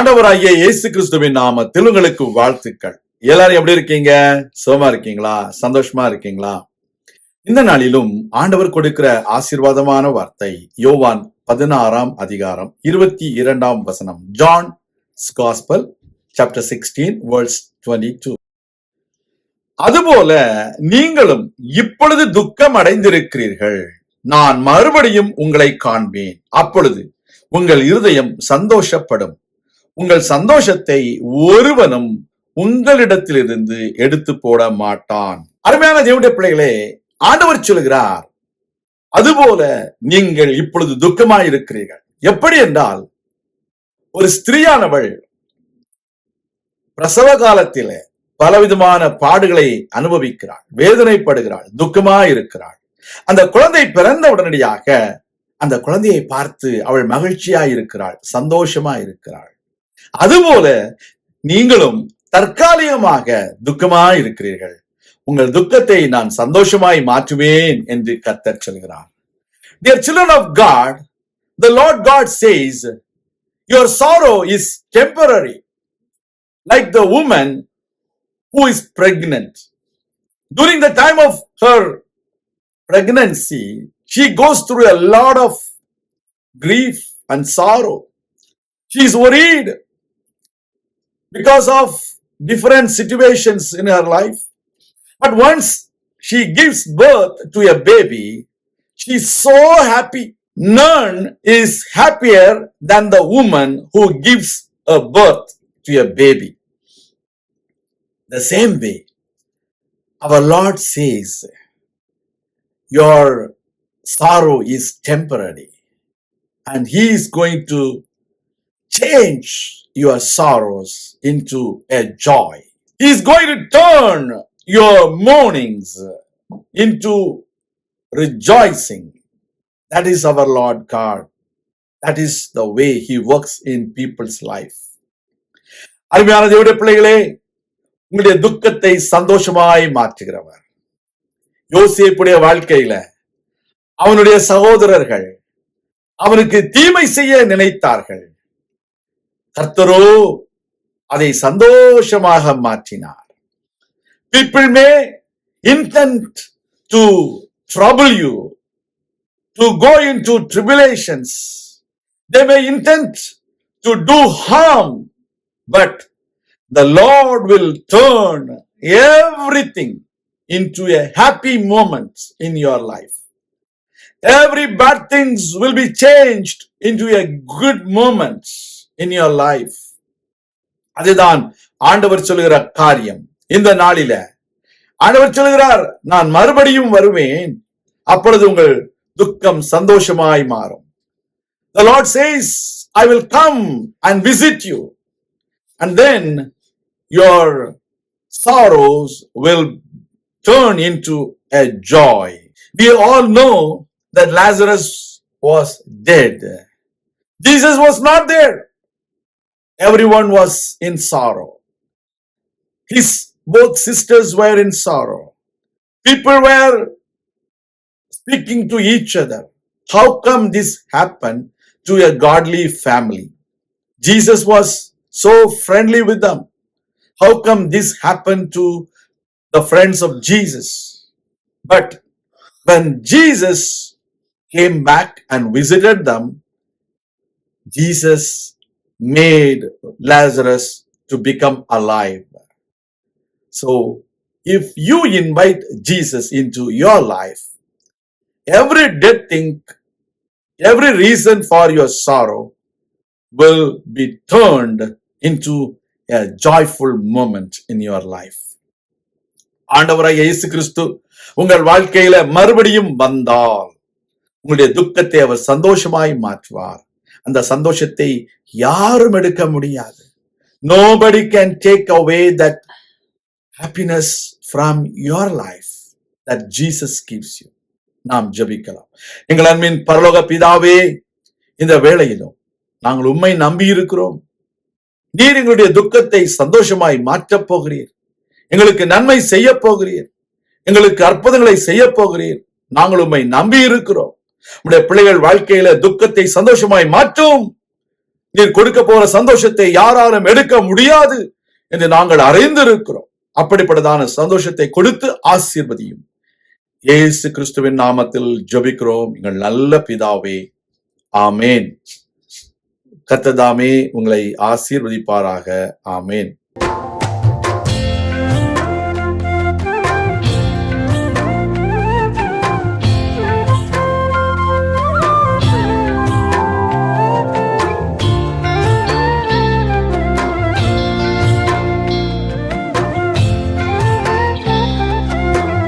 ஆண்டவராகிய இயேசு கிறிஸ்துவின் நாமத்தில் உங்களுக்கு வாழ்த்துக்கள். எல்லாரும் எப்படி இருக்கீங்க? சுகமா இருக்கீங்களா? சந்தோஷமா இருக்கீங்களா? இந்த நாளிலும் ஆண்டவர் கொடுக்கிற ஆசீர்வாதமான வார்த்தை யோவான் 16ஆம் அதிகாரம் 22ஆம் வசனம். John's gospel chapter 16 verse 22. அதுபோல நீங்களும் இப்பொழுது துக்கம் அடைந்திருக்கிறீர்கள். நான் மறுபடியும் உங்களை காண்பேன். அப்பொழுது உங்கள் இருதயம் சந்தோஷப்படும். உங்கள் சந்தோஷத்தை ஒருவனும் உங்களிடத்திலிருந்து எடுத்து போட மாட்டான். அருமையான தேவனுடைய பிள்ளைகளே, ஆண்டவர் சொல்கிறார், அதுபோல நீங்கள் இப்பொழுது துக்கமாயிருக்கிறீர்கள். எப்படி என்றால், ஒரு ஸ்திரீயானவள் பிரசவ காலத்திலே பலவிதமான பாடுகளை அனுபவிக்கிறாள், வேதனைப்படுகிறாள், துக்கமாயிருக்கிறாள். அந்த குழந்தை பிறந்த உடனடியாக அந்த குழந்தையை பார்த்து அவள் மகிழ்ச்சியாயிருக்கிறாள், சந்தோஷமாயிருக்கிறாள். அதுபோல நீங்களும் தற்காலிகமாக துக்கமாயிருக்கிறீர்கள். உங்கள் துக்கத்தை நான் சந்தோஷமாய் மாற்றுவேன் என்று கர்த்தர் சொல்கிறார். Dear children of God, the Lord God says, your sorrow is temporary. Like the woman who is pregnant. During the time of her pregnancy, she goes through a lot of grief and sorrow. She is worried because of different situations in her life. But once she gives birth to a baby, she is so happy. None is happier than the woman who gives a birth to a baby. The same way, our Lord says, your sorrow is temporary, and He is going to change your sorrows into a joy. He is going to turn your mournings into rejoicing. That is our Lord God. That is the way He works in people's life. அருமையான தேவனுடைய பிள்ளைகளே, உங்களுடைய துக்கத்தை சந்தோஷமாய் மாற்றுகிறவர். யோசேப்புடைய வாழ்க்கையில அவனுடைய சகோதரர்கள் அவனுக்கு தீமை செய்ய நினைத்தார்கள். கர்த்தரோ அதை சந்தோஷமாக மாற்றினார். People may intend to trouble you, to go into tribulations. They may intend to do harm, but the Lord will turn everything into a happy moment in your life. Every bad things will be changed into a good moment in your life. அதுதான் ஆண்டவர் சொல்லுகிற காரியம். இந்த நாளில ஆண்டவர் சொல்லுகிறார், நான் மறுபடியும் வருவேன், அப்பொழுது உங்கள் துக்கம் சந்தோஷமாய் மாறும். The Lord says, I will come and visit you, and then your sorrows will turn into a joy. We all know that Lazarus was dead. Jesus was not there. Everyone was in sorrow. Both sisters were in sorrow. People were speaking to each other. How come this happened to a godly family? Jesus was so friendly with them. How come this happened to the friends of Jesus? But when Jesus came back and visited them, Jesus made Lazarus to become alive. So, if you invite Jesus into your life, every dead thing, every reason for your sorrow will be turned into a joyful moment in your life. ஆண்டவராகிய இயேசு கிறிஸ்து உங்கள் வாழ்க்கையில மறுபடியும் வந்தால் உங்களுடைய துக்கத்தை அவர் சந்தோஷமாய் மாற்றுவார். அந்த சந்தோஷத்தை யாரும் எடுக்க முடியாது. Nobody can take away that happiness from your life that Jesus gives you. நாம் ஜெபிக்கலாம். எங்கள் அன்பின் பரலோக பிதாவே, இந்த வேளையிலும் நாங்கள் உம்மை நம்பி இருக்கிறோம். நீர் எங்களுடைய துக்கத்தை சந்தோஷமாய் மாற்றப் போகிறீர். எங்களுக்கு நன்மை செய்ய போகிறீர். எங்களுக்கு அற்புதங்களை செய்ய போகிறீர். நாங்கள் உம்மை நம்பி இருக்கிறோம். உம்முடைய பிள்ளைகள் வாழ்க்கையில துக்கத்தை சந்தோஷமாய் மாற்றும். நீர் கொடுக்க போற சந்தோஷத்தை யாராலும் எடுக்க முடியாது என்று நாங்கள் அறிந்திருக்கிறோம். அப்படிப்பட்டதான சந்தோஷத்தை கொடுத்து ஆசீர்வதியும். இயேசு கிறிஸ்துவின் நாமத்தில் ஜெபிக்கிறோம் எங்கள் நல்ல பிதாவே, ஆமேன். கர்த்தர் தாமே உங்களை ஆசீர்வதிப்பாராக. ஆமேன்.